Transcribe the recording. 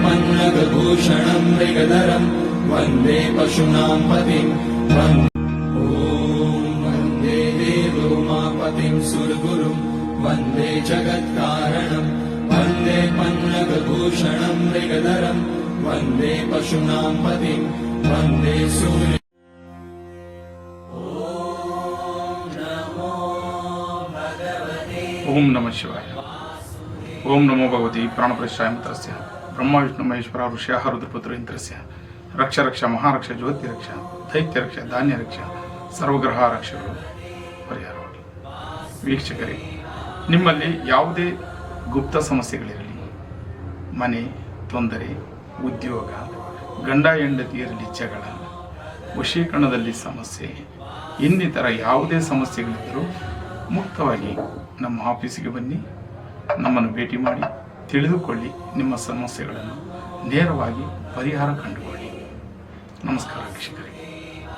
पन्नगभूषणं मृगधरं वन्दे पशूनां पतिं वन्दे देवोमापतिं सुरगुरुं वन्दे जगत्कारणं वन्दे पन्नगभूषणं मृगधरं वन्दे पशूनां पतिं वन्दे सूर्य। ओम नमः शिवाय। ओम नमो भगवती प्राणप्रतिष्ठाय मंत्रस्य ब्रह्मा विष्णु महेश्वर ऋषिः रुद्रपुत्र इंद्रस्य रक्ष रक्ष महारक्ष ज्योति रक्ष दैत्य रक्ष धान्य रक्ष ಸರ್ವಗ್ರಹ ರಕ್ಷಗಳು ಪರಿಹಾರವಾಗಿ. ವೀಕ್ಷಕರೇ, ನಿಮ್ಮಲ್ಲಿ ಯಾವುದೇ ಗುಪ್ತ ಸಮಸ್ಯೆಗಳಿರಲಿ, ಮನೆ ತೊಂದರೆ, ಉದ್ಯೋಗ, ಗಂಡ ಹೆಂಡತಿಯರಲ್ಲಿ ಜಗಳ, ವಶೀಕರಣದಲ್ಲಿ ಸಮಸ್ಯೆ, ಇನ್ನಿತರ ಯಾವುದೇ ಸಮಸ್ಯೆಗಳಿದ್ದರೂ ಮುಕ್ತವಾಗಿ ನಮ್ಮ ಆಫೀಸಿಗೆ ಬನ್ನಿ, ನಮ್ಮನ್ನು ಭೇಟಿ ಮಾಡಿ ತಿಳಿದುಕೊಳ್ಳಿ. ನಿಮ್ಮ ಸಮಸ್ಯೆಗಳನ್ನು ನೇರವಾಗಿ ಪರಿಹಾರ ಕಂಡುಕೊಳ್ಳಿ. ನಮಸ್ಕಾರ ವೀಕ್ಷಕರೇ.